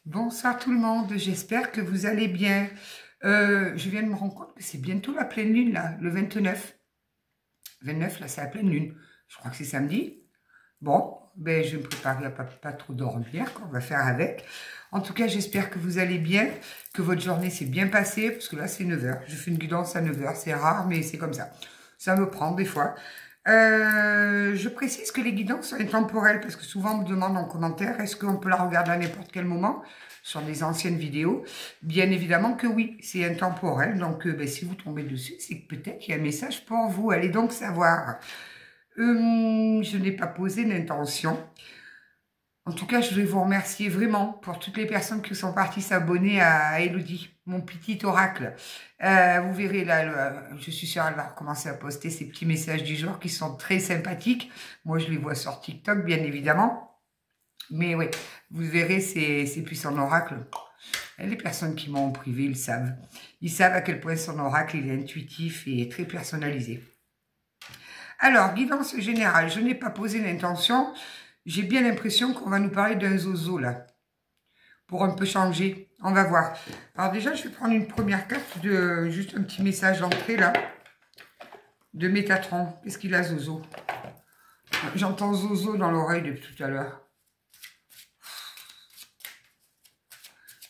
Bonsoir tout le monde, j'espère que vous allez bien. Je viens de me rendre compte que c'est bientôt la pleine lune, là, le 29. 29, là, c'est la pleine lune. Je crois que c'est samedi. Bon, ben, je vais me préparer à pas trop dormir, qu'on va faire avec. En tout cas, j'espère que vous allez bien, que votre journée s'est bien passée, parce que là, c'est 9 h. Je fais une guidance à 9 h, c'est rare, mais c'est comme ça. Ça me prend des fois. Je précise que les guidances sont intemporelles, parce que souvent on me demande en commentaire, est-ce qu'on peut la regarder à n'importe quel moment sur des anciennes vidéos? Bien évidemment que oui, c'est intemporel, donc ben, si vous tombez dessus, c'est que peut-être qu'il y a un message pour vous. Allez donc savoir. Je n'ai pas posé d'intention. En tout cas, je voulais vous remercier vraiment pour toutes les personnes qui sont parties s'abonner à Elodie, mon petit oracle. Vous verrez là, je suis sûre qu'elle va recommencer à poster ces petits messages du jour qui sont très sympathiques. Moi, je les vois sur TikTok, bien évidemment. Mais oui, vous verrez, c'est plus son oracle. Et les personnes qui m'ont en privé, ils savent. Ils savent à quel point son oracle il est intuitif et très personnalisé. Alors, guidance générale, je n'ai pas posé l'intention. J'ai bien l'impression qu'on va nous parler d'un zozo, là. Pour un peu changer. On va voir. Alors déjà, je vais prendre une première carte de... Juste un petit message d'entrée, là. De Métatron. Qu'est-ce qu'il a, zozo? J'entends zozo dans l'oreille depuis tout à l'heure.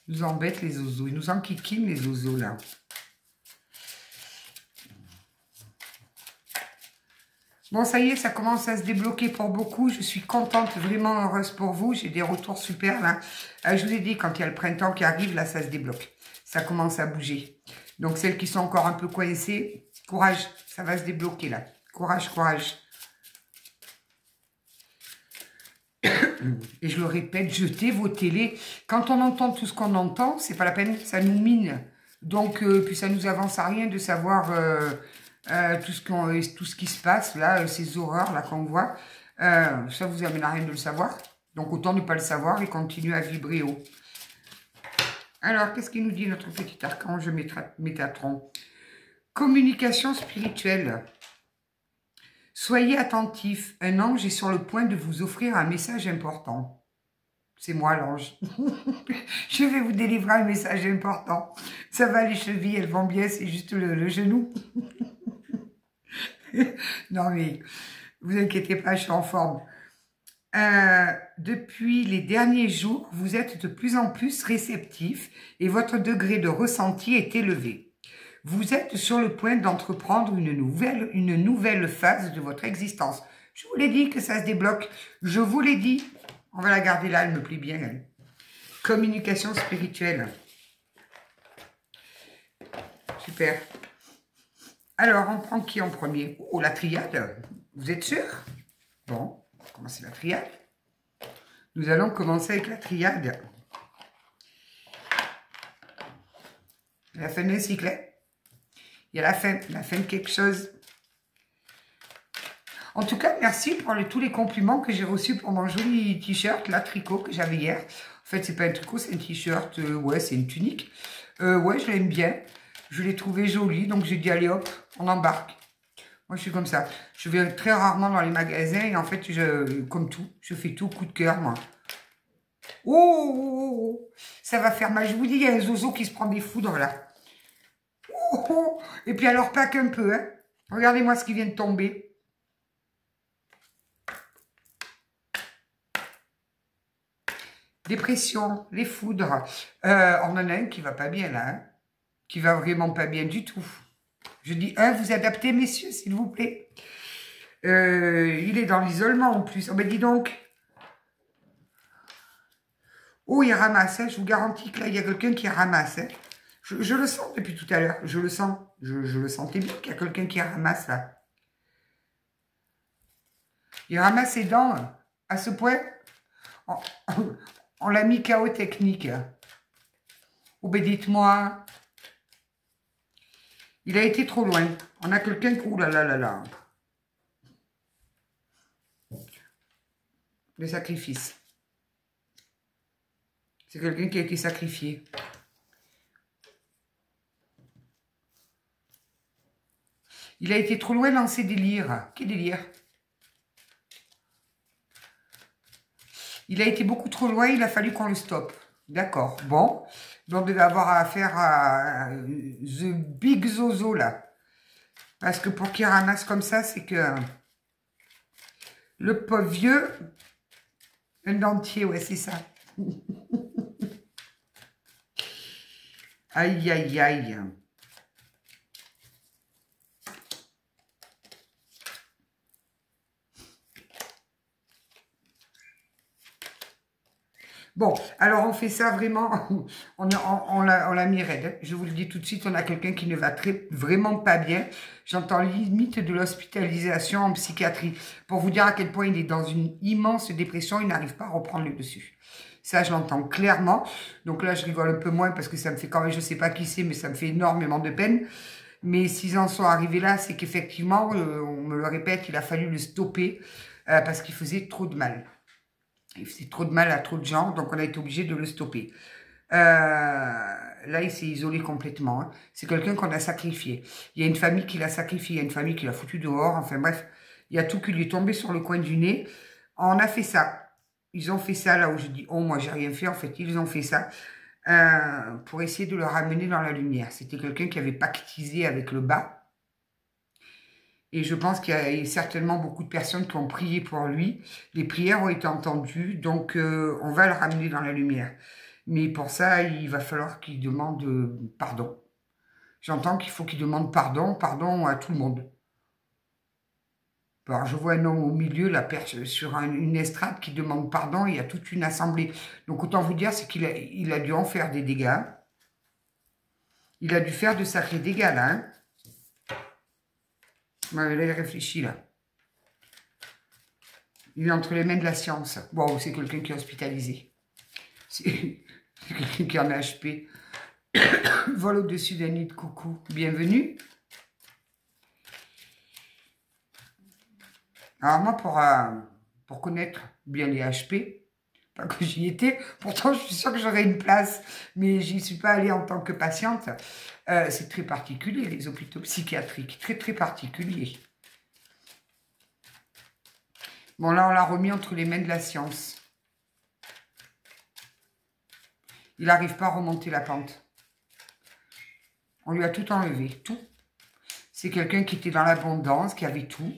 Ils nous embêtent, les zozos. Ils nous enquiquinent, les zozos, là. Bon, ça y est, ça commence à se débloquer pour beaucoup. Je suis contente, vraiment heureuse pour vous. J'ai des retours super, là. Je vous ai dit, quand il y a le printemps qui arrive, là, ça se débloque. Ça commence à bouger. Donc, celles qui sont encore un peu coincées, courage, ça va se débloquer, là. Courage, courage. Et je le répète, jetez vos télés. Quand on entend tout ce qu'on entend, c'est pas la peine, ça nous mine. Donc, puis ça nous avance à rien de savoir... tout ce qui se passe, là, ces horreurs là qu'on voit, ça vous amène à rien de le savoir. Donc autant ne pas le savoir et continuer à vibrer haut. Alors, qu'est-ce qu'il nous dit notre petit archange Métatron? Communication spirituelle. Soyez attentifs, un ange est sur le point de vous offrir un message important. C'est moi l'ange. Je vais vous délivrer un message important. Ça va, les chevilles, elles vont bien, c'est juste le genou. Non mais, vous inquiétez pas, je suis en forme. Depuis les derniers jours, vous êtes de plus en plus réceptif et votre degré de ressenti est élevé. Vous êtes sur le point d'entreprendre une nouvelle phase de votre existence. Je vous l'ai dit que ça se débloque. Je vous l'ai dit. On va la garder là, elle me plaît bien, elle. Communication spirituelle. Super. Alors, on prend qui en premier? Oh, la triade. Vous êtes sûr? Bon, on va commencer la triade. Nous allons commencer avec la triade. La fin d'un cycle. Il y a la fin de quelque chose. En tout cas, merci pour tous les compliments que j'ai reçus pour mon joli t-shirt, la tricot que j'avais hier. En fait, c'est pas un tricot, c'est un t-shirt. Ouais, c'est une tunique. Ouais, je l'aime bien. Je l'ai trouvé joli, donc j'ai dit, allez hop, on embarque. Moi, je suis comme ça. Je vais très rarement dans les magasins et en fait, comme tout, je fais tout coup de cœur, moi. Oh, ça va faire mal. Je vous dis, il y a un zozo qui se prend des foudres, là. Oh, et puis alors, pas qu'un peu, hein. Regardez-moi ce qui vient de tomber. Dépression, les foudres. On en a un qui va pas bien, là, hein. Qui va vraiment pas bien du tout. Je dis, vous adaptez, messieurs, s'il vous plaît. Il est dans l'isolement, en plus. Oh, ben, dis donc. Oh, il ramasse, hein. Je vous garantis que là, il y a quelqu'un qui ramasse, hein. Je le sens depuis tout à l'heure. Je le sens. Je le sentais bien qu'il y a quelqu'un qui ramasse, là. Il ramasse ses dents, à ce point. On l'a mis KO technique. Oh, ben, dites-moi. Il a été trop loin. On a quelqu'un qui... Ouh là là là là. Le sacrifice. C'est quelqu'un qui a été sacrifié. Il a été trop loin dans ses délires. Quel délire? Il a été beaucoup trop loin, il a fallu qu'on le stoppe. D'accord. Bon. Donc, on devait avoir affaire à The Big Zozo, là. Parce que pour qu'il ramasse comme ça, c'est que le pauvre vieux, un dentier, ouais, c'est ça. Aïe, aïe, aïe. Bon, alors on fait ça vraiment, on l'a mis raide. Je vous le dis tout de suite, on a quelqu'un qui ne va vraiment pas bien. J'entends limite de l'hospitalisation en psychiatrie. Pour vous dire à quel point il est dans une immense dépression, il n'arrive pas à reprendre le dessus. Ça, je l'entends clairement. Donc là, je rigole un peu moins parce que ça me fait quand même, je ne sais pas qui c'est, mais ça me fait énormément de peine. Mais s'ils en sont arrivés là, c'est qu'effectivement, on me le répète, il a fallu le stopper parce qu'il faisait trop de mal. Il faisait trop de mal à trop de gens, donc on a été obligé de le stopper. Là, il s'est isolé complètement. Hein. C'est quelqu'un qu'on a sacrifié. Il y a une famille qui l'a sacrifié, il y a une famille qui l'a foutu dehors. Enfin bref, il y a tout qui lui est tombé sur le coin du nez. On a fait ça. Ils ont fait ça là où je dis, oh, moi, j'ai rien fait. En fait, ils ont fait ça pour essayer de le ramener dans la lumière. C'était quelqu'un qui avait pactisé avec le bas. Et je pense qu'il y a certainement beaucoup de personnes qui ont prié pour lui. Les prières ont été entendues, donc on va le ramener dans la lumière. Mais pour ça, il va falloir qu'il demande pardon. J'entends qu'il faut qu'il demande pardon à tout le monde. Alors, je vois un homme au milieu, la perche sur une estrade qui demande pardon, et il y a toute une assemblée. Donc autant vous dire, c'est qu'il a dû en faire des dégâts. Il a dû faire de sacrés dégâts, là. Hein. Ouais, là, il réfléchit, là. Il est entre les mains de la science. Bon, c'est quelqu'un qui est hospitalisé. C'est quelqu'un qui est en HP. Vol au-dessus d'un nid de coucou. Bienvenue. Alors moi, pour connaître bien les HP, pas que j'y étais, pourtant je suis sûre que j'aurais une place, mais j'y suis pas allée en tant que patiente. C'est très particulier, les hôpitaux psychiatriques. Très, très particulier. Bon, là, on l'a remis entre les mains de la science. Il n'arrive pas à remonter la pente. On lui a tout enlevé, tout. C'est quelqu'un qui était dans l'abondance, qui avait tout,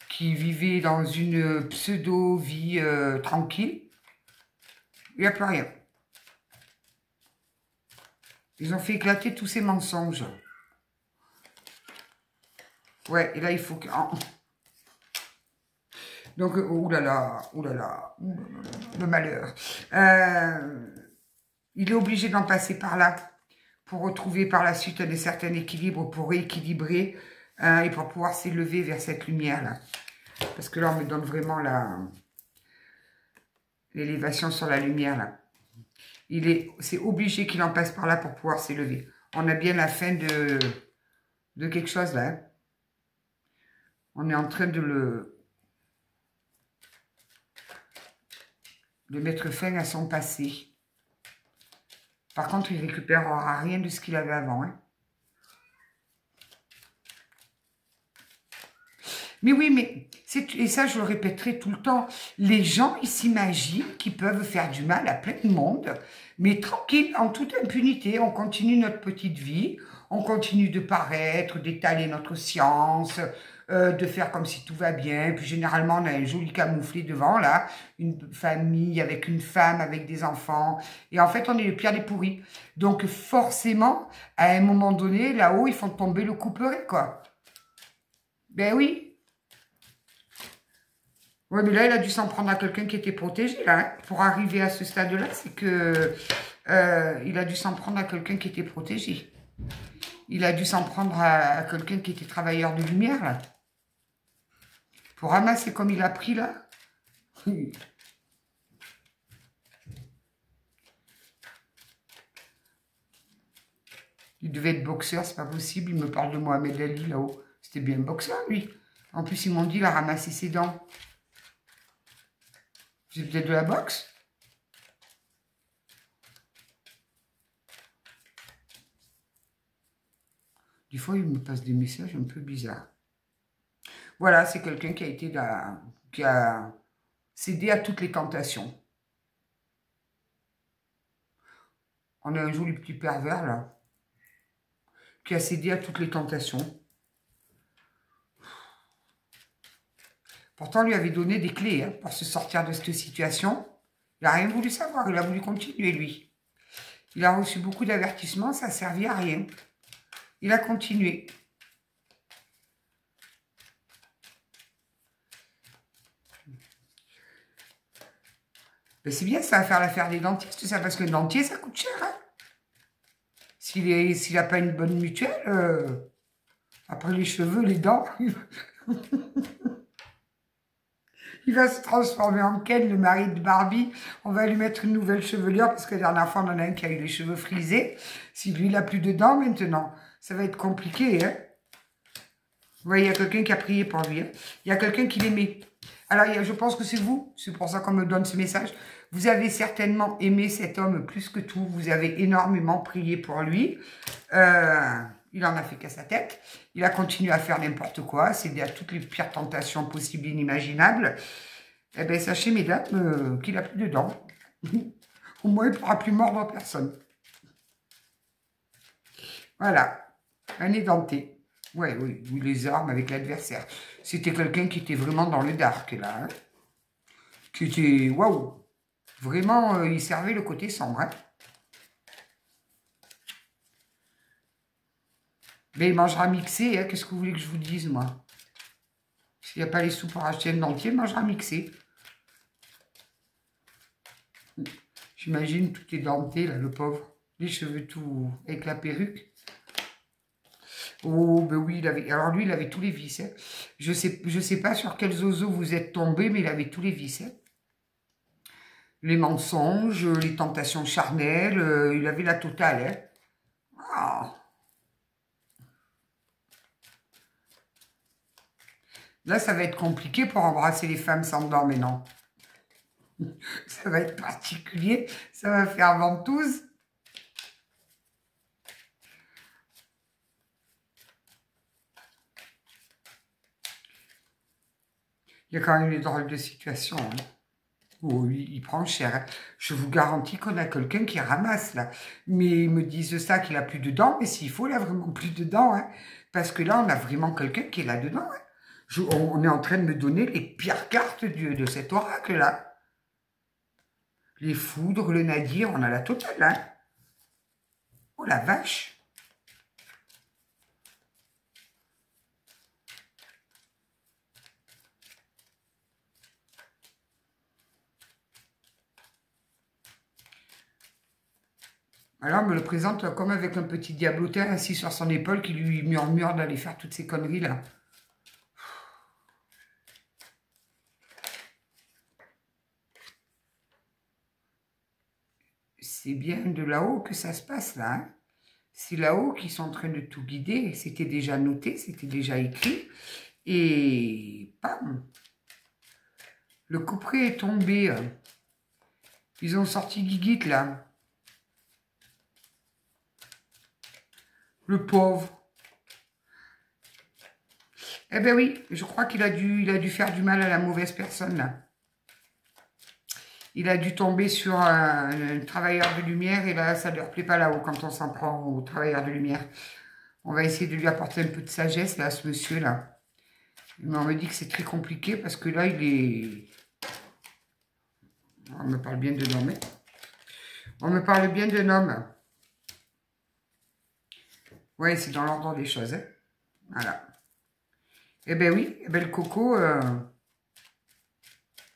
qui vivait dans une pseudo-vie tranquille. Il n'y a plus rien. Ils ont fait éclater tous ces mensonges. Ouais, et là, il faut que... Donc, oulala, le malheur. Il est obligé d'en passer par là pour retrouver par la suite un certain équilibre, pour rééquilibrer et pour pouvoir s'élever vers cette lumière-là. Parce que là, on me donne vraiment l'élévation sur la lumière, là. C'est obligé qu'il en passe par là pour pouvoir s'élever. On a bien la fin de quelque chose, là. Hein. On est en train de mettre fin à son passé. Par contre, il ne récupérera rien de ce qu'il avait avant. Hein. Mais oui, mais et ça, je le répéterai tout le temps. Les gens, ils s'imaginent qu'ils peuvent faire du mal à plein de monde, mais tranquille, en toute impunité, on continue notre petite vie, on continue de paraître, d'étaler notre science, de faire comme si tout va bien. Puis généralement, on a un joli camouflé devant, là, une famille avec une femme, avec des enfants. Et en fait, on est le pire des pourris. Donc forcément, à un moment donné, là-haut, ils font tomber le couperet, quoi. Ben oui. Oui, mais là, il a dû s'en prendre à quelqu'un qui était protégé, là. Hein. Pour arriver à ce stade-là, c'est que il a dû s'en prendre à quelqu'un qui était protégé. Il a dû s'en prendre à quelqu'un qui était travailleur de lumière, là. Pour ramasser comme il a pris, là. Il devait être boxeur, c'est pas possible. Il me parle de Mohamed Ali, là-haut. C'était bien boxeur, lui. En plus, ils m'ont dit, il a ramassé ses dents. C'est peut-être de la boxe. Des fois, il me passe des messages un peu bizarres. Voilà, c'est quelqu'un qui a été qui a cédé à toutes les tentations. On a un joli petit pervers, là, qui a cédé à toutes les tentations. Pourtant, on lui avait donné des clés hein, pour se sortir de cette situation. Il n'a rien voulu savoir, il a voulu continuer, lui. Il a reçu beaucoup d'avertissements, ça n'a servi à rien. Il a continué. Mais c'est bien, ça va faire l'affaire des dentistes, ça, parce que le dentier, ça coûte cher. Hein. S'il n'a pas une bonne mutuelle, après les cheveux, les dents, il va se transformer en Ken, le mari de Barbie. On va lui mettre une nouvelle chevelure, parce que la dernière fois, on en a un qui a eu les cheveux frisés. Si lui, il n'a plus de dents maintenant, ça va être compliqué. Hein. Vous voyez, il y a quelqu'un qui a prié pour lui. Hein. Il y a quelqu'un qui l'aimait. Alors, je pense que c'est vous. C'est pour ça qu'on me donne ce message. Vous avez certainement aimé cet homme plus que tout. Vous avez énormément prié pour lui. Il en a fait qu'à sa tête. Il a continué à faire n'importe quoi. Cédé à toutes les pires tentations possibles et inimaginables. Eh bien, sachez, mesdames, qu'il n'a plus de dents. Au moins, il ne pourra plus mordre personne. Voilà. Un édenté. Ouais, oui, les armes avec l'adversaire. C'était quelqu'un qui était vraiment dans le dark, là. Hein, qui était... Waouh. Vraiment, il servait le côté sombre. Hein. Mais il mangera mixé. Hein. Qu'est-ce que vous voulez que je vous dise, moi? S'il n'y a pas les sous pour acheter un dentier, il mangera mixé. J'imagine tout est denté, là, le pauvre. Les cheveux tout... avec la perruque. Oh, ben oui, il avait... Alors lui, il avait tous les vices. Hein. Je sais pas sur quels oiseaux vous êtes tombés, mais il avait tous les vices. Hein. Les mensonges, les tentations charnelles, il avait la totale. Hein. Oh. Là, ça va être compliqué pour embrasser les femmes sans dents, mais non. Ça va être particulier, ça va faire ventouse. Il y a quand même une drôle de situation. Hein. Oh, il prend cher. Hein. Je vous garantis qu'on a quelqu'un qui ramasse, là. Mais ils me disent ça, qu'il a plus de dents. Mais s'il faut, il a vraiment plus de dents. Hein. Parce que là, on a vraiment quelqu'un qui est là-dedans. Hein. On est en train de me donner les pires cartes de cet oracle-là. Les foudres, le nadir, on a la totale. Hein. Oh, la vache. Alors, on me le présente comme avec un petit diablotin assis sur son épaule qui lui murmure d'aller faire toutes ces conneries-là. C'est bien de là-haut que ça se passe, là. Hein. C'est là-haut qu'ils sont en train de tout guider. C'était déjà noté, c'était déjà écrit. Et, bam, le couperet est tombé. Ils ont sorti Guiguite, là. Le pauvre. Eh ben oui, je crois qu'il a dû faire du mal à la mauvaise personne, là. Il a dû tomber sur un travailleur de lumière, et là, ça ne leur plaît pas là-haut quand on s'en prend aux travailleurs de lumière. On va essayer de lui apporter un peu de sagesse, là, à ce monsieur-là. Mais on me dit que c'est très compliqué, parce que là, il est... On me parle bien d'un homme. On me parle bien d'un homme. Ouais, c'est dans l'ordre des choses. Hein. Voilà. Eh ben oui, eh ben le coco en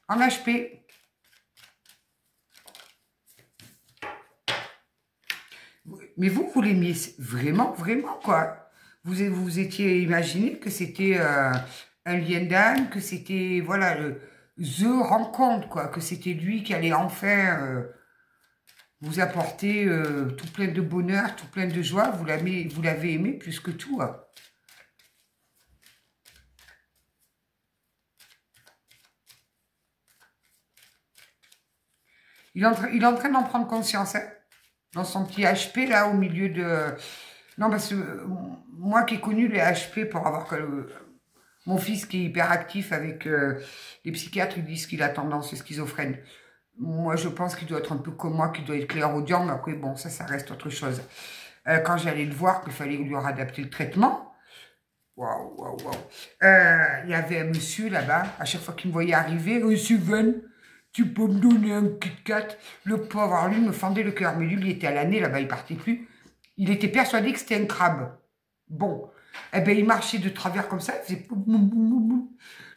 HP. Mais vous l'aimiez vraiment, vraiment, quoi. Vous étiez imaginé que c'était un lien d'âme, que c'était, voilà, the rencontre, quoi. Que c'était lui qui allait enfin vous apporter tout plein de bonheur, tout plein de joie. Vous l'avez aimé plus que tout. Hein. Il est en train d'en prendre conscience, hein, dans son petit HP, là, au milieu de... Non, parce que moi qui ai connu les HP pour avoir... mon fils qui est hyper actif avec les psychiatres, ils disent qu'il a tendance schizophrène. moi, je pense qu'il doit être un peu comme moi, qu'il doit être clairaudient, mais après, bon, ça reste autre chose. Quand j'allais le voir, qu'il fallait lui adapter le traitement, waouh, waouh, waouh. Il y avait un monsieur là-bas, à chaque fois qu'il me voyait arriver, « Sylvain, tu peux me donner un Kit Kat ?» Le pauvre, alors lui, me fendait le cœur. Mais lui, il était à l'année, là-bas, il partait plus. Il était persuadé que c'était un crabe. Bon. Eh bien, il marchait de travers comme ça, il faisait boum, boum, boum, boum, boum.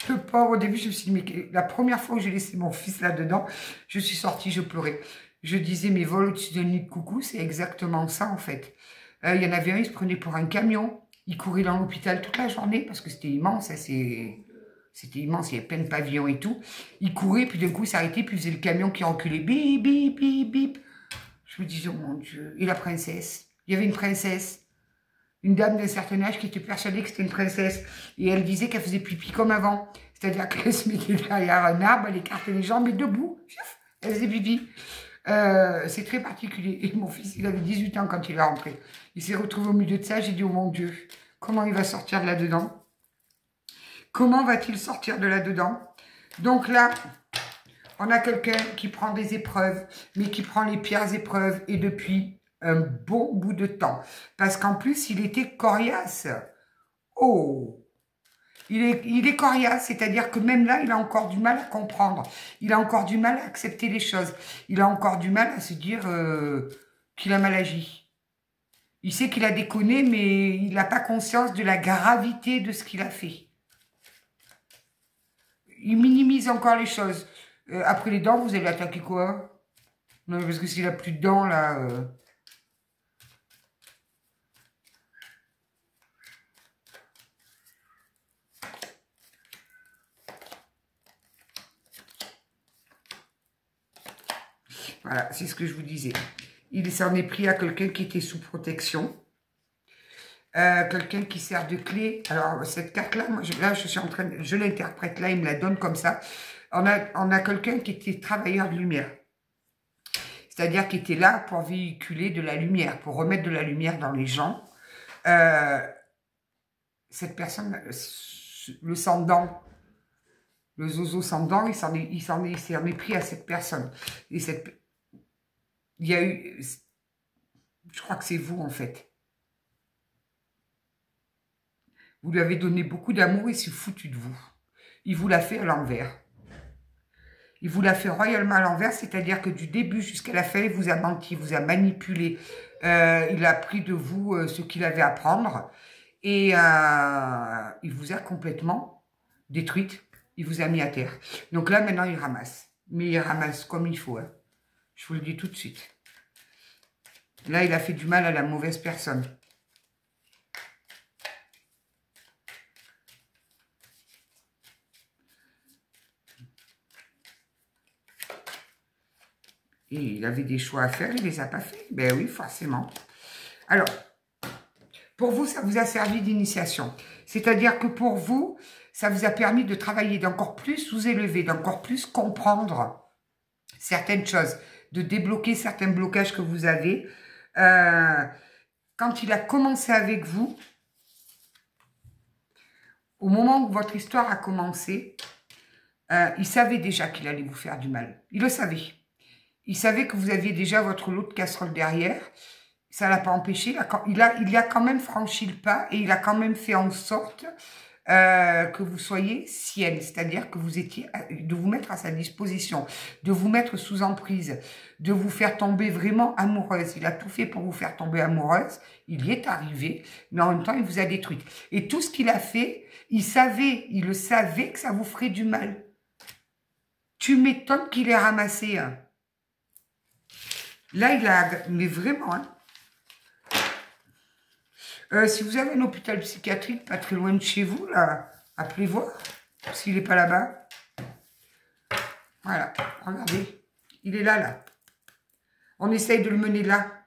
Le pauvre, au début, je me suis dit, mais la première fois où j'ai laissé mon fils là-dedans, je suis sortie, je pleurais. Je disais, mais vol au-dessus d'un nid de coucou, c'est exactement ça, en fait. Il y en avait un, il se prenait pour un camion. Il courait dans l'hôpital toute la journée, parce que c'était immense, hein, c'était immense, il y avait plein de pavillons et tout. Il courait, puis d'un coup, il s'arrêtait, puis il faisait le camion qui reculait. Bip, bip, bip, bip. Je me disais, oh mon Dieu. Et la princesse? Il y avait une princesse. Une dame d'un certain âge qui était persuadée que c'était une princesse. Et elle disait qu'elle faisait pipi comme avant. C'est-à-dire qu'elle se mettait derrière un arbre, elle écartait les jambes et debout, elle faisait pipi. C'est très particulier. Et mon fils, il avait 18 ans quand il est rentré. Il s'est retrouvé au milieu de ça. J'ai dit, oh mon Dieu, comment il va sortir de là-dedans? Comment va-t-il sortir de là-dedans? Donc là, on a quelqu'un qui prend des épreuves, mais qui prend les pires épreuves, et depuis un bon bout de temps. Parce qu'en plus, il était coriace. Oh! Il est coriace, c'est-à-dire que même là, il a encore du mal à comprendre. Il a encore du mal à accepter les choses. Il a encore du mal à se dire qu'il a mal agi. Il sait qu'il a déconné, mais il n'a pas conscience de la gravité de ce qu'il a fait. Il minimise encore les choses. Après les dents, vous allez attaquer quoi? Non, parce que s'il n'a plus de dents, là... Voilà, c'est ce que je vous disais. Il s'en est pris à quelqu'un qui était sous protection. Quelqu'un qui sert de clé. Alors, cette carte-là, je suis en train de... Je l'interprète là, il me la donne comme ça. On a quelqu'un qui était travailleur de lumière. C'est-à-dire qui était là pour véhiculer de la lumière, pour remettre de la lumière dans les gens. Cette personne, le sans-dent, le zozo sans-dent, il s'en est pris à cette personne. Et il y a eu... Je crois que c'est vous, en fait. Vous lui avez donné beaucoup d'amour et il s'est foutu de vous. Il vous l'a fait à l'envers. Il vous l'a fait royalement à l'envers, c'est-à-dire que du début jusqu'à la fin, il vous a menti, il vous a manipulé. Il a pris de vous ce qu'il avait à prendre. Et il vous a complètement détruite. Il vous a mis à terre. Donc là, maintenant, il ramasse. Mais il ramasse comme il faut. Hein. Je vous le dis tout de suite. Là, il a fait du mal à la mauvaise personne. Et il avait des choix à faire, il ne les a pas fait. Ben oui, forcément. Alors, pour vous, ça vous a servi d'initiation. C'est-à-dire que pour vous, ça vous a permis de travailler, d'encore plus vous élever, d'encore plus comprendre certaines choses, de débloquer certains blocages que vous avez. Quand il a commencé avec vous, au moment où votre histoire a commencé, il savait déjà qu'il allait vous faire du mal. Il le savait. Il savait que vous aviez déjà votre lot de casserole derrière. Ça ne l'a pas empêché. Il a quand même franchi le pas et il a quand même fait en sorte que vous soyez sienne. C'est-à-dire que vous étiez, de vous mettre à sa disposition, de vous mettre sous emprise, de vous faire tomber vraiment amoureuse. Il a tout fait pour vous faire tomber amoureuse. Il y est arrivé, mais en même temps, il vous a détruite. Et tout ce qu'il a fait, il le savait que ça vous ferait du mal. Tu m'étonnes qu'il ait ramassé un. Là, il a... Mais vraiment, hein. Si vous avez un hôpital psychiatrique pas très loin de chez vous, là, appelez voir, s'il n'est pas là-bas. Voilà, regardez. Il est là, là. On essaye de le mener là.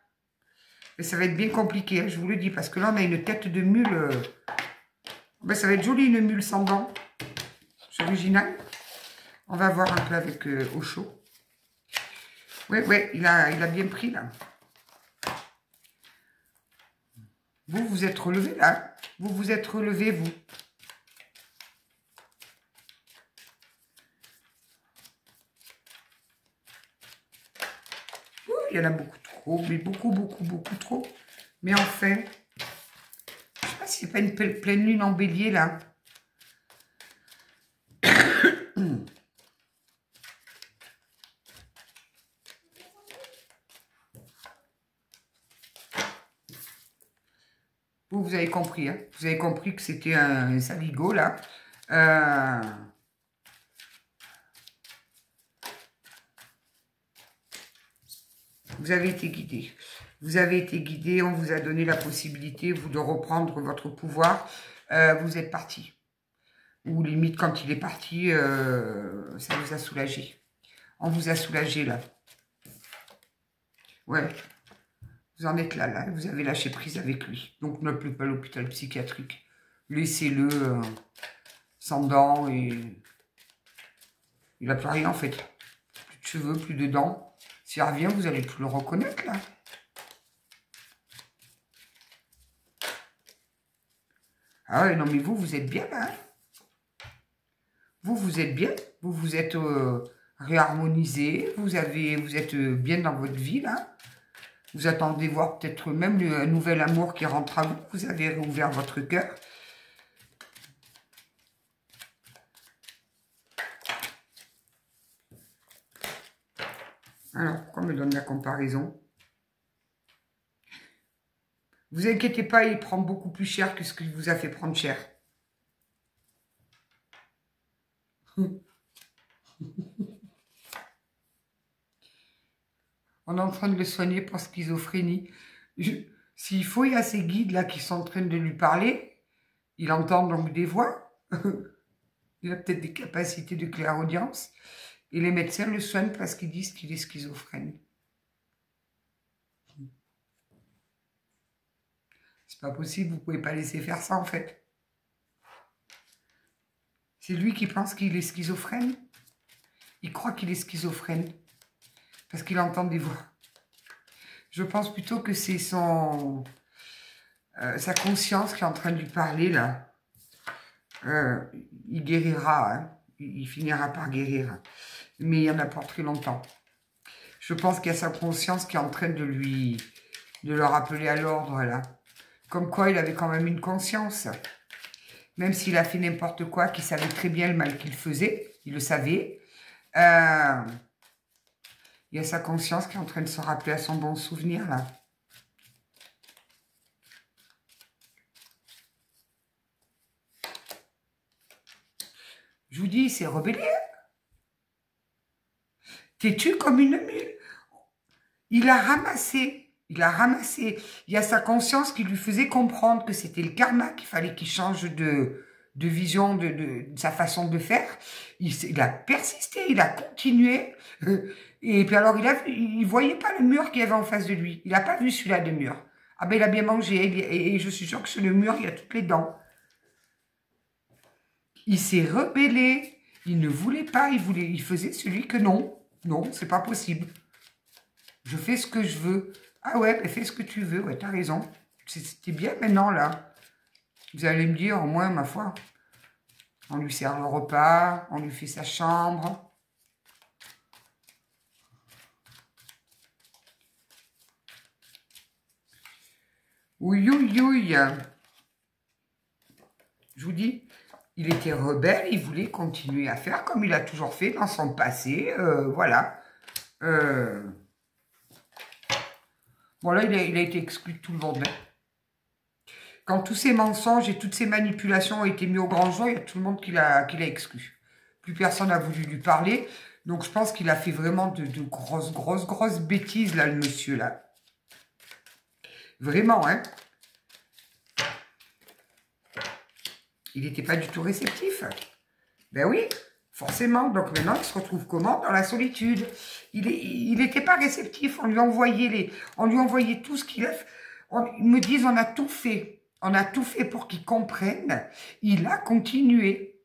Mais ça va être bien compliqué, hein, je vous le dis, parce que là, on a une tête de mule. Ben, ça va être joli, une mule sans dents. C'est original. On va voir un peu avec au chaud. Ouais, il a bien pris, là. Vous vous êtes relevé, là. Vous vous êtes relevé, vous. il y en a beaucoup trop, mais beaucoup, beaucoup, beaucoup trop. Mais enfin, je ne sais pas si c'est pas une pleine lune en bélier, là. Vous avez compris, hein. Vous avez compris que c'était un saligo, là. Vous avez été guidé. Vous avez été guidé, on vous a donné la possibilité, vous, de reprendre votre pouvoir. Vous êtes parti. Ou limite, quand il est parti, ça vous a soulagé. On vous a soulagé, là. Ouais. Vous en êtes là, là. Vous avez lâché prise avec lui. Donc, ne plus pas à l'hôpital psychiatrique. Laissez-le sans dents et... Il n'a plus rien, en fait. Plus de cheveux, plus de dents. S'il revient, vous allez plus le reconnaître, là. Ah ouais, non, mais vous, vous êtes bien, là. Vous, vous êtes bien. Vous, vous êtes réharmonisé. Vous êtes bien dans votre vie, là. Vous attendez voir peut-être même un nouvel amour qui rentre à vous. Vous avez réouvert votre cœur. Alors, pourquoi on me donne la comparaison? Vous inquiétez pas, il prend beaucoup plus cher que ce qu'il vous a fait prendre cher. On est en train de le soigner pour schizophrénie. S'il faut, il y a ces guides là qui sont en train de lui parler. Il entend donc des voix. Il a peut-être des capacités de clairaudience. Et les médecins le soignent parce qu'ils disent qu'il est schizophrène. C'est pas possible, vous pouvez pas laisser faire ça en fait. C'est lui qui pense qu'il est schizophrène. Il croit qu'il est schizophrène. Parce qu'il entend des voix. Je pense plutôt que c'est sa conscience qui est en train de lui parler, là. Il guérira, hein. Il finira par guérir. Mais il y en a pas très longtemps. Je pense qu'il y a sa conscience qui est en train de le rappeler à l'ordre, là. Comme quoi, il avait quand même une conscience. Même s'il a fait n'importe quoi, qu'il savait très bien le mal qu'il faisait. Il le savait. Il y a sa conscience qui est en train de se rappeler à son bon souvenir, là. Je vous dis, il s'est rebellé. Têtu comme une mule. Il a ramassé. Il a ramassé. Il y a sa conscience qui lui faisait comprendre que c'était le karma, qu'il fallait qu'il change de vision, de sa façon de faire. Il a persisté, il a continué. Et puis alors, il voyait pas le mur qu'il y avait en face de lui. Il n'a pas vu celui-là de mur. Ah ben, il a bien mangé. Et je suis sûre que sur le mur, il y a toutes les dents. Il s'est rebellé. Il ne voulait pas. Il faisait celui que non. Non, c'est pas possible. Je fais ce que je veux. Ah ouais, fais ce que tu veux. Ouais, t'as raison. C'était bien maintenant, là. Vous allez me dire, au moins, ma foi. On lui sert le repas. On lui fait sa chambre. Oui, oui, oui. Je vous dis, il était rebelle. Il voulait continuer à faire comme il a toujours fait dans son passé. Voilà. Bon, là, il a été exclu de tout le monde. Hein. Quand tous ces mensonges et toutes ces manipulations ont été mis au grand jour, il y a tout le monde qui l'a exclu. Plus personne n'a voulu lui parler. Donc, je pense qu'il a fait vraiment de grosses bêtises, là, le monsieur, là. Vraiment, hein. Il n'était pas du tout réceptif. Ben oui, forcément. Donc, maintenant, il se retrouve comment? Dans la solitude. Il n'était pas réceptif. On lui envoyait tout ce qu'il a fait. Ils me disent, on a tout fait. On a tout fait pour qu'il comprenne. Il a continué.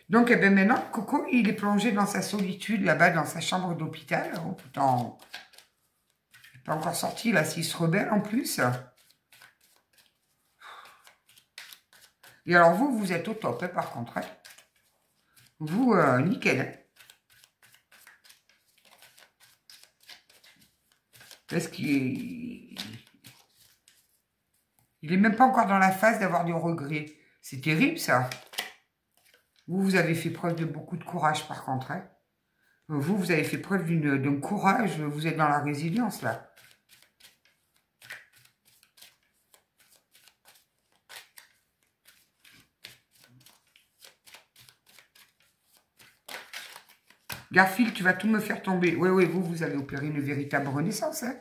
Donc, eh bien, maintenant, Coco, il est plongé dans sa solitude, là-bas, dans sa chambre d'hôpital, tout en... Il n'est pas encore sorti, là, s'il se rebelle, en plus. Et alors, vous êtes au top, hein, par contre. Hein. Vous, nickel. Hein. Parce qu'il est même pas encore dans la phase d'avoir du regret. C'est terrible, ça. Vous avez fait preuve de beaucoup de courage, par contre. Hein. Vous avez fait preuve d'un courage. Vous êtes dans la résilience, là. Garfield, tu vas tout me faire tomber. Oui, oui, vous avez opéré une véritable renaissance. Hein.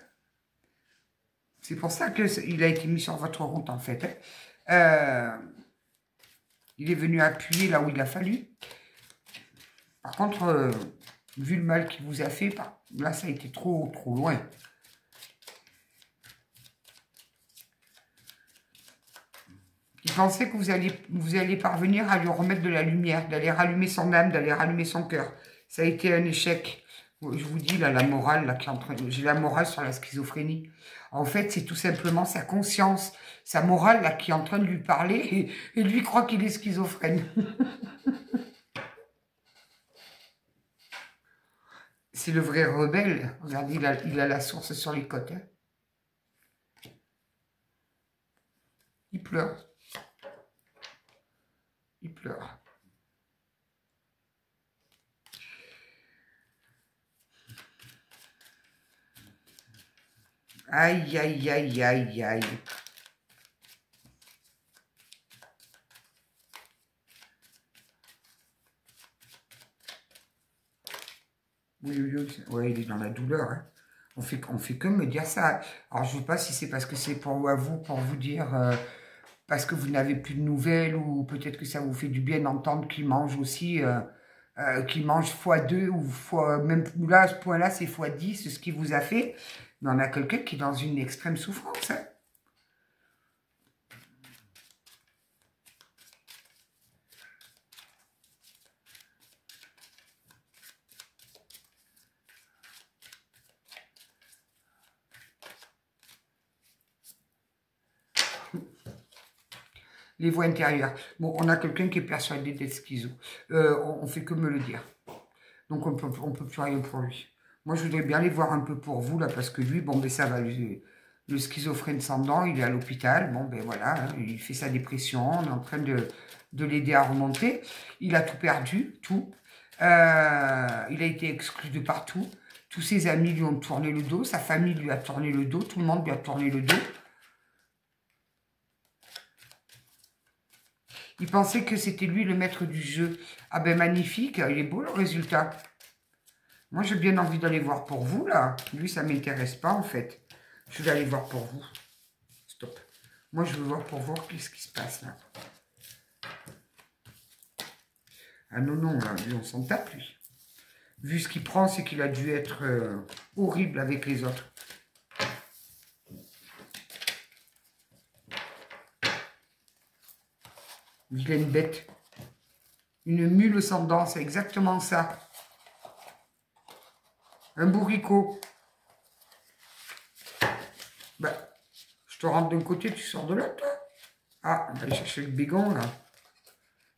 C'est pour ça qu'il a été mis sur votre route, en fait. Hein. Il est venu appuyer là où il a fallu. Par contre, vu le mal qu'il vous a fait, là, ça a été trop loin. Il pensait que vous alliez parvenir à lui remettre de la lumière, d'aller rallumer son âme, d'aller rallumer son cœur. Ça a été un échec. Je vous dis, là, la morale, là, qui est en train de... J'ai la morale sur la schizophrénie. En fait, c'est tout simplement sa conscience, sa morale, là, qui est en train de lui parler, et lui croit qu'il est schizophrène. C'est le vrai rebelle. Regardez, il a la source sur les côtes. Hein. Il pleure. Il pleure. Aïe, aïe, aïe, aïe, aïe. Oui, ouais, il est dans la douleur. Hein. On fait que me dire ça. Alors, je ne sais pas si c'est parce que c'est pour vous dire, parce que vous n'avez plus de nouvelles, ou peut-être que ça vous fait du bien d'entendre qu'il mange aussi, qu'il mange x2, ou même là, à ce point-là, c'est x10, ce qu'il vous a fait. Mais on a quelqu'un qui est dans une extrême souffrance. Hein. Les voix intérieures. Bon, on a quelqu'un qui est persuadé d'être schizo. On fait que me le dire. Donc, on peut plus rien pour lui. Moi, je voudrais bien aller voir un peu pour vous, là, parce que lui, bon, ben ça va. Le schizophrène sans dents, il est à l'hôpital. Bon, ben voilà, hein, il fait sa dépression. On est en train de l'aider à remonter. Il a tout perdu, tout. Il a été exclu de partout. Tous ses amis lui ont tourné le dos. Sa famille lui a tourné le dos. Tout le monde lui a tourné le dos. Il pensait que c'était lui le maître du jeu. Ah ben magnifique, il est beau le résultat. Moi j'ai bien envie d'aller voir pour vous là. Lui ça ne m'intéresse pas en fait. Je vais aller voir pour vous. Stop. Moi je veux voir pour voir qu'est-ce qui se passe là. Ah non, non, là, lui on s'en tape lui. Vu ce qu'il prend, c'est qu'il a dû être horrible avec les autres. Vilaine bête. Une mule sans dents, c'est exactement ça. Un bourricot. Ben, je te rentre d'un côté, tu sors de l'autre. Ah, on va aller chercher le bégon, là.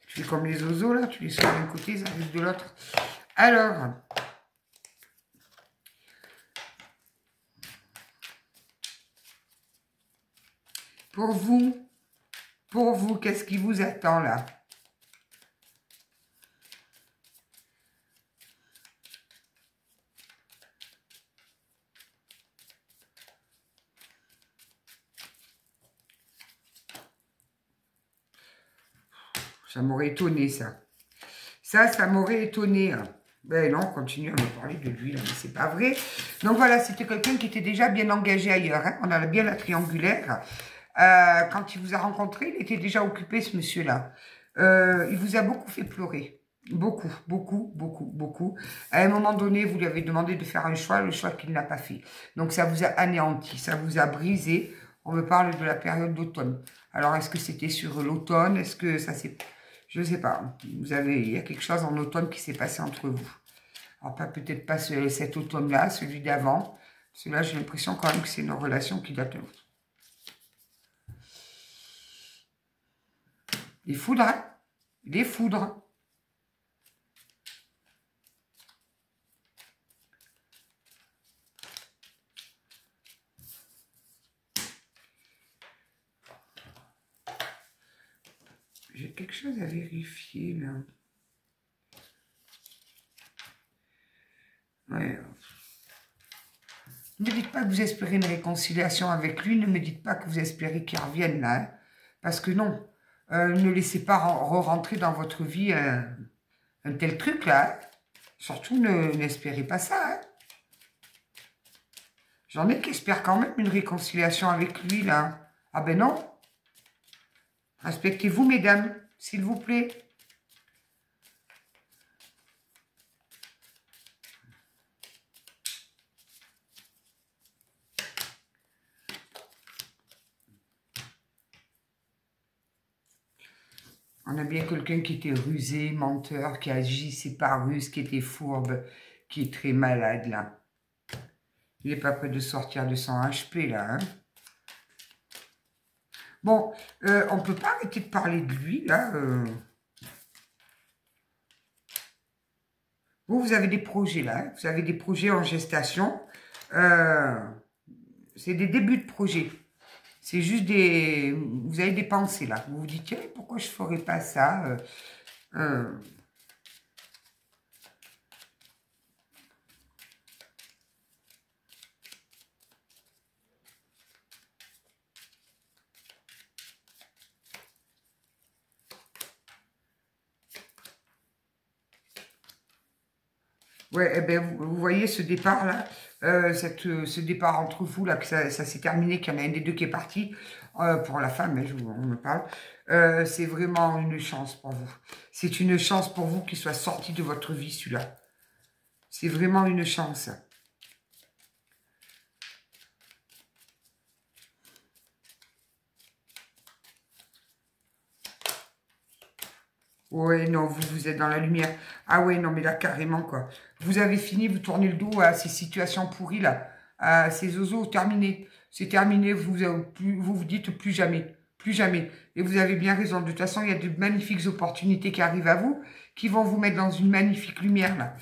Tu fais comme les oiseaux, là. Tu les sors d'un côté, ils arrivent de l'autre. Alors, pour vous, qu'est-ce qui vous attend, là? Ça m'aurait étonné, ça. Ça m'aurait étonné. Hein. Ben non, on continue à me parler de lui, là, mais c'est pas vrai. Donc voilà, c'était quelqu'un qui était déjà bien engagé ailleurs. Hein. On a bien la triangulaire. Quand il vous a rencontré, il était déjà occupé, ce monsieur-là. Il vous a beaucoup fait pleurer. Beaucoup, beaucoup, beaucoup, beaucoup. À un moment donné, vous lui avez demandé de faire un choix, le choix qu'il n'a pas fait. Donc ça vous a anéanti, ça vous a brisé. On me parle de la période d'automne. Alors, est-ce que c'était sur l'automne? Est-ce que ça s'est... Je ne sais pas. Il y a quelque chose en automne qui s'est passé entre vous. Alors, peut-être pas cet automne-là, celui d'avant. Parce que là, j'ai l'impression quand même que c'est une relation qui date de l'autre. Les foudres, hein? Les foudres. J'ai quelque chose à vérifier, là. Ouais. Ne me dites pas que vous espérez une réconciliation avec lui. Ne me dites pas que vous espérez qu'il revienne, là. Hein, parce que non. Ne laissez pas re-rentrer dans votre vie un tel truc, là. Hein. Surtout, n'espérez pas ça, hein. J'en ai qui espèrent quand même une réconciliation avec lui, là. Ah ben non. Respectez-vous, mesdames, s'il vous plaît. On a bien quelqu'un qui était rusé, menteur, qui agissait par ruse, qui était fourbe, qui est très malade, là. Il n'est pas prêt de sortir de son HP, là, hein. Bon, on ne peut pas arrêter de parler de lui, là. Vous avez des projets, là. Hein. Vous avez des projets en gestation. C'est des débuts de projet. C'est juste des... Vous avez des pensées, là. Vous vous dites, tiens, pourquoi je ne ferais pas ça Ouais, eh ben, vous voyez ce départ-là, ce départ entre vous, là, que ça s'est terminé, qu'il y en a un des deux qui est parti, pour la femme, hein, on me parle, c'est vraiment une chance pour vous. C'est une chance pour vous qu'il soit sorti de votre vie, celui-là. C'est vraiment une chance. Ouais, non, vous êtes dans la lumière. Ah ouais, non, mais là, carrément, quoi. Vous avez fini, vous tournez le dos à ces situations pourries, là. À ces zozos, terminé. C'est terminé, vous dites plus jamais. Plus jamais. Et vous avez bien raison. De toute façon, il y a de magnifiques opportunités qui arrivent à vous, qui vont vous mettre dans une magnifique lumière, là.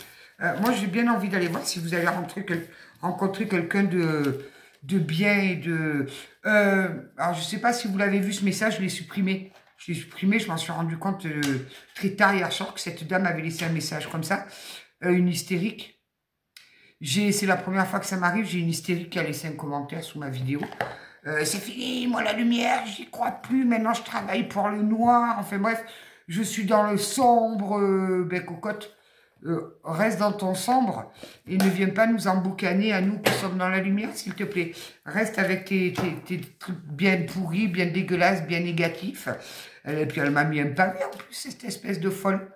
Moi, j'ai bien envie d'aller voir si vous allez rencontrer quelqu'un de bien et de... alors, je ne sais pas si vous l'avez vu, ce message, je l'ai supprimé. Je l'ai supprimé, je m'en suis rendu compte très tard hier soir que cette dame avait laissé un message comme ça, une hystérique. C'est la première fois que ça m'arrive, j'ai une hystérique qui a laissé un commentaire sous ma vidéo. C'est fini, moi la lumière, j'y crois plus, maintenant je travaille pour le noir, enfin bref, je suis dans le sombre, ben cocotte, reste dans ton sombre et ne viens pas nous emboucaner à nous qui sommes dans la lumière, s'il te plaît. Reste avec tes trucs bien pourris, bien dégueulasses, bien négatifs. Et puis elle m'a mis un pavé en plus, cette espèce de folle.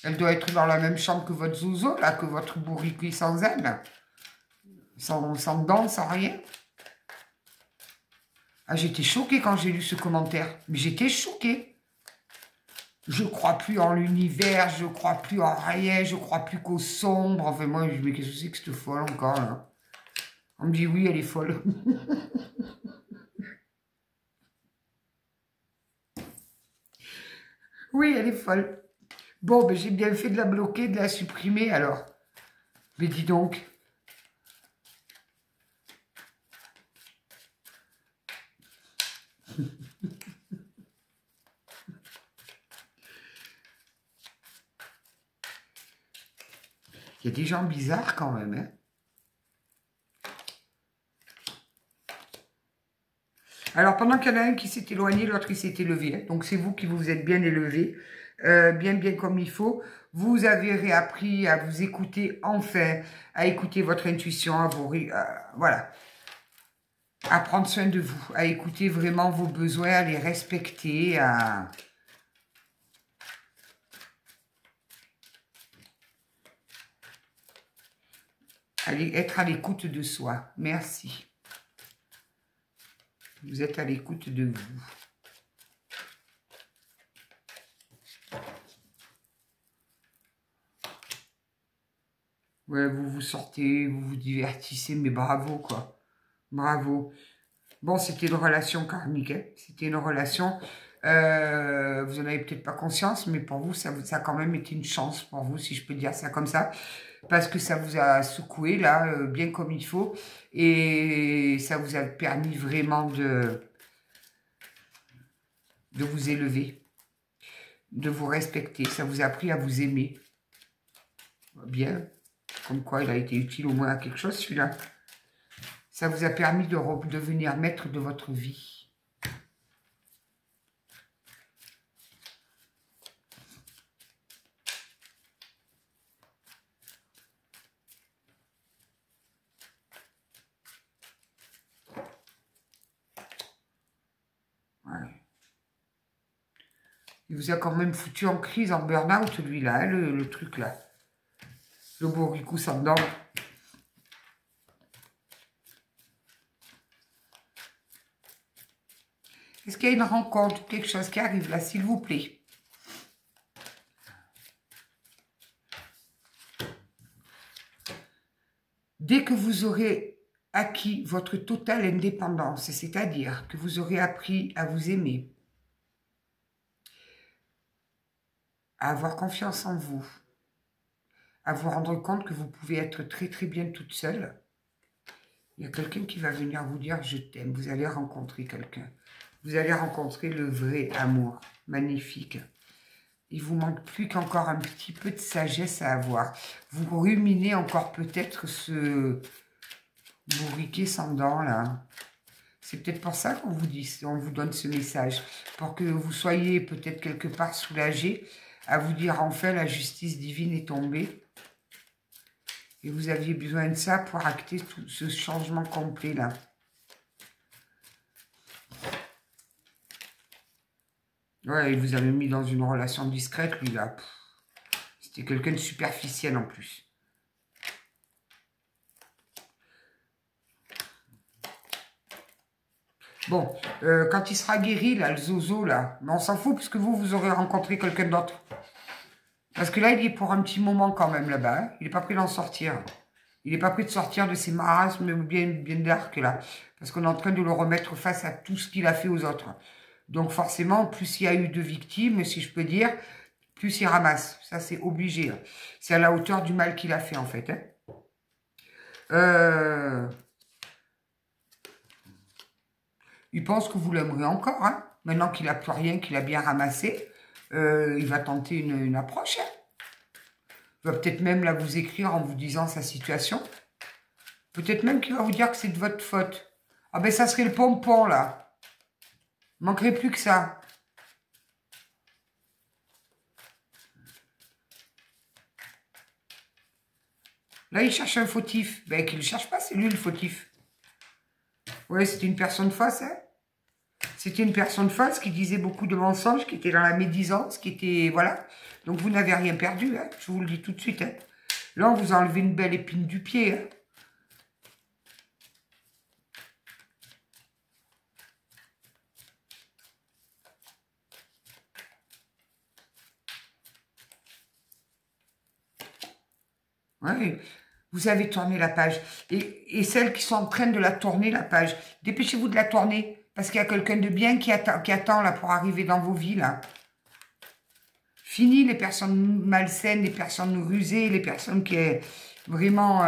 Elle doit être dans la même chambre que votre zouzo, là, que votre bourriquet sans âme. Sans dents, sans rien. Ah, j'étais choquée quand j'ai lu ce commentaire. Mais j'étais choquée. Je crois plus en l'univers, je crois plus en rien, je crois plus qu'au sombre. Enfin, moi, je me dis, mais qu'est-ce que c'est que cette folle encore, là? On me dit, oui, elle est folle. Oui, elle est folle. Bon, ben, j'ai bien fait de la bloquer, de la supprimer, alors. Mais dis donc. Il y a des gens bizarres quand même, hein. Alors, pendant qu'il y en a un qui s'est éloigné, l'autre il s'est élevé. Hein. Donc, c'est vous qui vous êtes bien élevé, bien comme il faut. Vous avez réappris à vous écouter enfin, à écouter votre intuition, à vous... voilà. À prendre soin de vous, à écouter vraiment vos besoins, à les respecter, à... être à l'écoute de soi. Merci. Vous êtes à l'écoute de vous. Ouais, vous vous sortez, vous vous divertissez, mais bravo, quoi. Bravo. Bon, c'était une relation karmique, hein. C'était une relation... vous n'en avez peut-être pas conscience, mais pour vous, ça a quand même été une chance pour vous, si je peux dire ça comme ça. Parce que ça vous a secoué, là, bien comme il faut. Et ça vous a permis vraiment de de vous élever, de vous respecter. Ça vous a appris à vous aimer. Bien. Comme quoi, il a été utile au moins à quelque chose, celui-là. Ça vous a permis de devenir maître de votre vie. Il vous a quand même foutu en crise, en burn-out, lui-là, hein, le truc là. Le bourricou sans dents. Est-ce qu'il y a une rencontre, quelque chose qui arrive là, s'il vous plaît? Dès que vous aurez acquis votre totale indépendance, c'est-à-dire que vous aurez appris à vous aimer, à avoir confiance en vous, à vous rendre compte que vous pouvez être très très bien toute seule, il y a quelqu'un qui va venir vous dire « je t'aime ». Vous allez rencontrer quelqu'un. Vous allez rencontrer le vrai amour, magnifique. Il vous manque plus qu'encore un petit peu de sagesse à avoir. Vous ruminez encore peut-être ce bourriquet sans dents là. C'est peut-être pour ça qu'on vous dit, on vous donne ce message, pour que vous soyez peut-être quelque part soulagé à vous dire enfin la justice divine est tombée. Et vous aviez besoin de ça pour acter tout ce changement complet là. Ouais, il vous avait mis dans une relation discrète, lui, là. C'était quelqu'un de superficiel, en plus. Bon, quand il sera guéri, là, le zozo, là, mais on s'en fout, parce que vous aurez rencontré quelqu'un d'autre. Parce que là, il est pour un petit moment, quand même, là-bas. Hein. Il n'est pas prêt d'en sortir. Il n'est pas prêt de sortir de ces marasmes bien dark, là. Parce qu'on est en train de le remettre face à tout ce qu'il a fait aux autres. Donc forcément, plus il y a eu de victimes, si je peux dire, plus il ramasse. Ça, c'est obligé. C'est à la hauteur du mal qu'il a fait, en fait. Hein. Il pense que vous l'aimerez encore. Hein. Maintenant qu'il n'a plus rien, qu'il a bien ramassé, il va tenter une approche. Hein. Il va peut-être même là vous écrire en vous disant sa situation. Peut-être même qu'il va vous dire que c'est de votre faute. Ah ben ça serait le pompon, là. Il manquerait plus que ça. Là, il cherche un fautif. Ben, qu'il ne le cherche pas, c'est lui le fautif. Ouais, c'était une personne fausse, hein. C'était une personne fausse qui disait beaucoup de mensonges, qui était dans la médisance, qui était... Voilà. Donc, vous n'avez rien perdu, hein. Je vous le dis tout de suite, hein. Là, on vous a enlevé une belle épine du pied, hein. Ouais, vous avez tourné la page. Et celles qui sont en train de la tourner, la page, dépêchez-vous de la tourner. Parce qu'il y a quelqu'un de bien qui attend là pour arriver dans vos vies, là. Fini les personnes malsaines, les personnes rusées, les personnes qui est vraiment...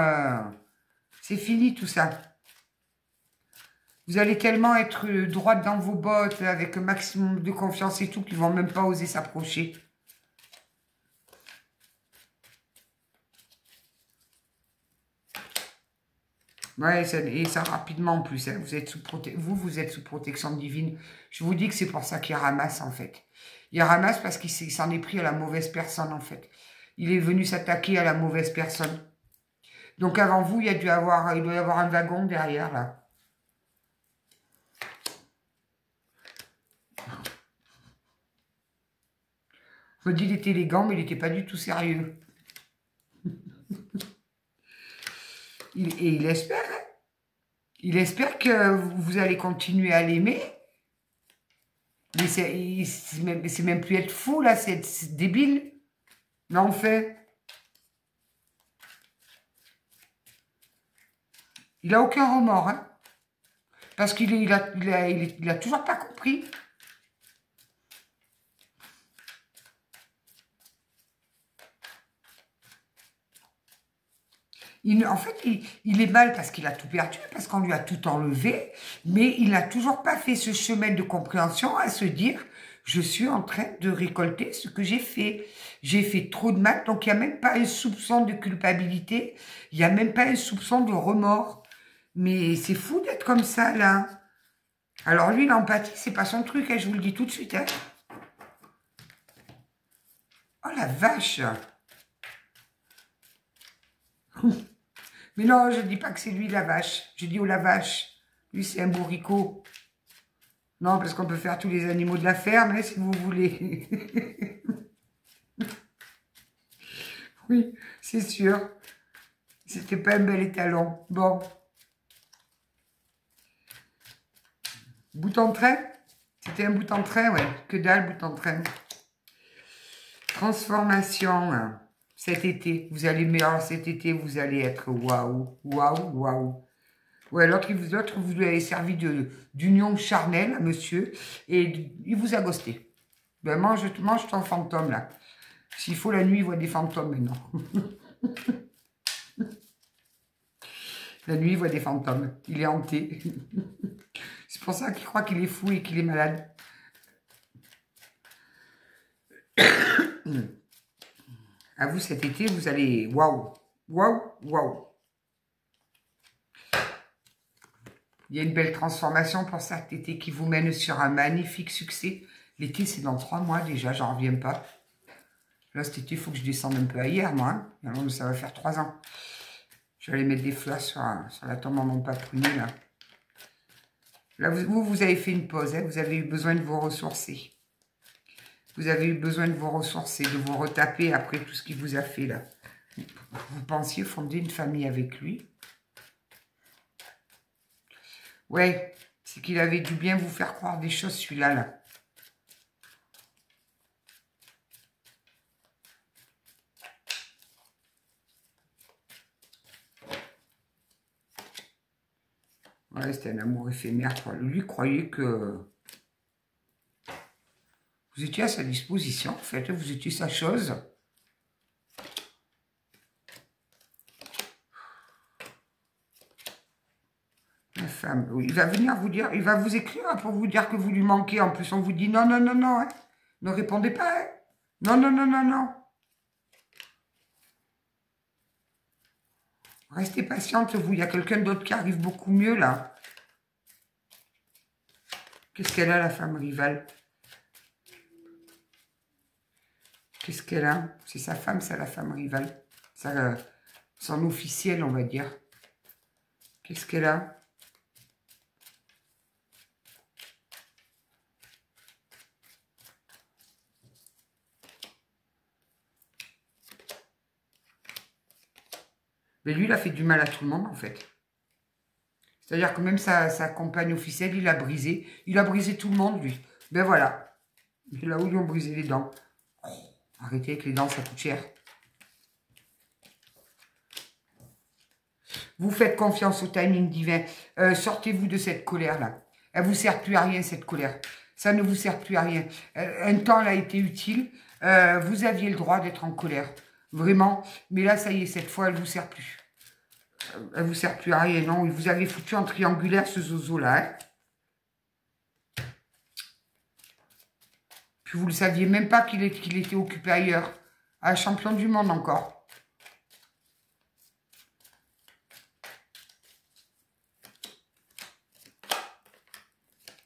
c'est fini tout ça. Vous allez tellement être droite dans vos bottes, avec un maximum de confiance et tout, qu'ils ne vont même pas oser s'approcher. Ouais, et ça rapidement en plus. Hein. Vous êtes sous protection divine. Je vous dis que c'est pour ça qu'il ramasse en fait. Il ramasse parce qu'il s'en est pris à la mauvaise personne en fait. Il est venu s'attaquer à la mauvaise personne. Donc avant vous, il doit y avoir un wagon derrière là. Je me dis, il était élégant, mais il n'était pas du tout sérieux. Et il espère, hein. Il espère que vous allez continuer à l'aimer. Mais c'est même plus être fou, là, c'est débile. Mais en fait, il n'a aucun remords, hein. Parce qu'il a toujours pas compris. En fait, il est mal parce qu'il a tout perdu, parce qu'on lui a tout enlevé, mais il n'a toujours pas fait ce chemin de compréhension à se dire je suis en train de récolter ce que j'ai fait. J'ai fait trop de mal, donc il n'y a même pas un soupçon de culpabilité, il n'y a même pas un soupçon de remords. Mais c'est fou d'être comme ça, là. Alors lui, l'empathie, c'est pas son truc, hein, je vous le dis tout de suite. Hein. Oh la vache! Mais non, je ne dis pas que c'est lui la vache. Je dis oh la vache. Lui, c'est un bourricot. Non, parce qu'on peut faire tous les animaux de la ferme, hein, si vous voulez. Oui, c'est sûr. C'était pas un bel étalon. Bon. Bout en train? C'était un bout en train, ouais. Que dalle, bout en train. Transformation. Hein. Cet été, vous allez, mais alors cet été, vous allez être waouh, waouh, waouh. Ouais, l'autre, vous lui avez servi d'union charnelle, monsieur, et il vous a ghosté. Ben, mange ton fantôme, là. S'il faut, la nuit, il voit des fantômes, mais non. La nuit, il voit des fantômes. Il est hanté. C'est pour ça qu'il croit qu'il est fou et qu'il est malade. À vous, cet été, vous allez... Waouh! Waouh! Waouh! Il y a une belle transformation pour cet été qui vous mène sur un magnifique succès. L'été, c'est dans 3 mois déjà, j'en reviens pas. Là, cet été, il faut que je descende un peu ailleurs, moi. Hein. Alors, ça va faire 3 ans. Je vais aller mettre des fleurs sur la tombe à mon papounet, là. Là, vous avez fait une pause. Hein. Vous avez eu besoin de vous ressourcer. Vous avez eu besoin de vous ressourcer, de vous retaper après tout ce qu'il vous a fait, là. Vous pensiez fonder une famille avec lui. Ouais, c'est qu'il avait dû bien vous faire croire des choses, celui-là, là. Ouais, c'était un amour éphémère, quoi. Lui croyait que vous étiez à sa disposition, en fait. Vous étiez sa chose. La femme, oui, il va venir vous dire, il va vous écrire pour vous dire que vous lui manquez. En plus, on vous dit non, non, non, non. Hein. Ne répondez pas. Hein. Non, non, non, non, non. Restez patiente, vous. Il y a quelqu'un d'autre qui arrive beaucoup mieux, là. Qu'est-ce qu'elle a, la femme rivale? Qu'est-ce qu'elle a? C'est sa femme, ça, la femme rivale. Ça, son officiel, on va dire. Qu'est-ce qu'elle a? Mais lui, il a fait du mal à tout le monde, en fait. C'est-à-dire que même sa compagne officielle, il a brisé. Il a brisé tout le monde, lui. Ben voilà. C'est là où ils ont brisé les dents. Oh, arrêtez avec les dents, ça coûte cher. Vous faites confiance au timing divin. Sortez-vous de cette colère-là. Elle ne vous sert plus à rien, cette colère. Ça ne vous sert plus à rien. Un temps, elle a été utile. Vous aviez le droit d'être en colère. Vraiment. Mais là, ça y est, cette fois, elle ne vous sert plus. Elle ne vous sert plus à rien, non. Vous avez foutu en triangulaire, ce zozo-là. Hein. Puis vous ne le saviez même pas qu'il était occupé ailleurs. À champion du monde encore.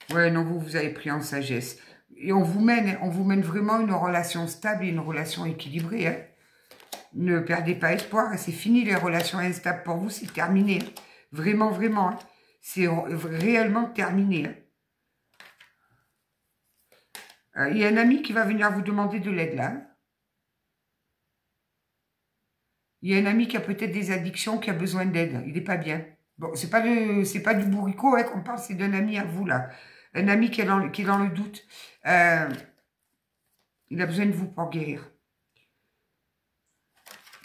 Ouais, non, vous avez pris en sagesse. Et on vous mène vraiment une relation stable et une relation équilibrée. Hein. Ne perdez pas espoir. C'est fini les relations instables pour vous, c'est terminé. Vraiment, vraiment. Hein. C'est réellement terminé. Hein. Il y a un ami qui va venir vous demander de l'aide là. Hein. Il y a un ami qui a peut-être des addictions, qui a besoin d'aide. Il n'est pas bien. Bon, c'est pas du bourricot hein, qu'on parle, c'est d'un ami à vous là. Un ami qui est dans le doute. Il a besoin de vous pour guérir.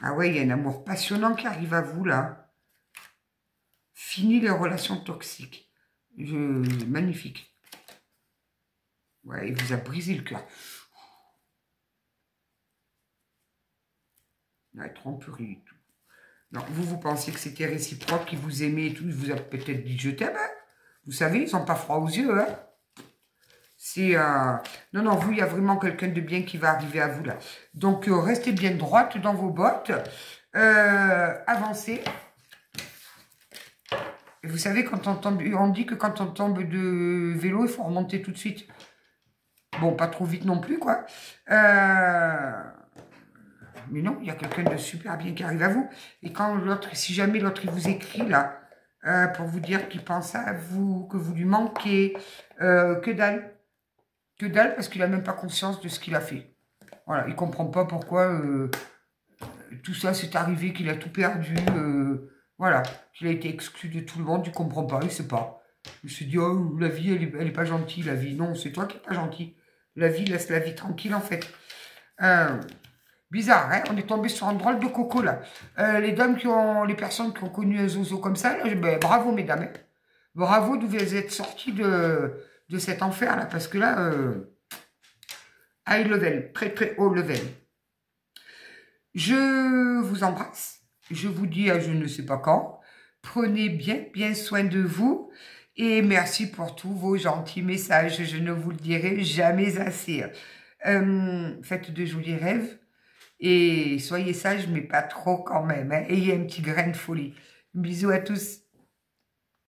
Ah ouais, il y a un amour passionnant qui arrive à vous, là. Fini les relations toxiques. Magnifique. Ouais, il vous a brisé le cœur. La tromperie et tout. Non, vous pensiez que c'était réciproque, qu'il vous aimait et tout. Il vous a peut-être dit « je t'aime ». Hein. Vous savez, ils sont pas froids aux yeux. Hein. C'est non, non, vous, il y a vraiment quelqu'un de bien qui va arriver à vous, là. Donc, restez bien droite dans vos bottes. Avancez. Et vous savez, quand on tombe, on dit que quand on tombe de vélo, il faut remonter tout de suite. Bon, pas trop vite non plus, quoi. Mais non, il y a quelqu'un de super bien qui arrive à vous. Et quand l'autre, si jamais l'autre, il vous écrit, là, pour vous dire qu'il pense à vous, que vous lui manquez, que dalle. Que dalle, parce qu'il n'a même pas conscience de ce qu'il a fait. Voilà, il ne comprend pas pourquoi tout ça s'est arrivé, qu'il a tout perdu. Voilà, qu'il a été exclu de tout le monde, il ne comprend pas, il ne sait pas. Il se dit, oh, la vie, elle est pas gentille, la vie. Non, c'est toi qui n'es pas gentil. La vie, laisse la vie tranquille, en fait. Bizarre, hein, on est tombé sur un drôle de coco, là. Les personnes qui ont connu un zozo comme ça, là, ben, bravo, mesdames. Hein. Bravo d'où vous êtes sortis de cet enfer, là, parce que là, high level, très très haut level. Je vous embrasse. Je vous dis à je ne sais pas quand. Prenez bien soin de vous. Et merci pour tous vos gentils messages. Je ne vous le dirai jamais assez. Faites de jolis rêves. Et soyez sages, mais pas trop quand même. Hein. Ayez un petit grain de folie. Bisous à tous.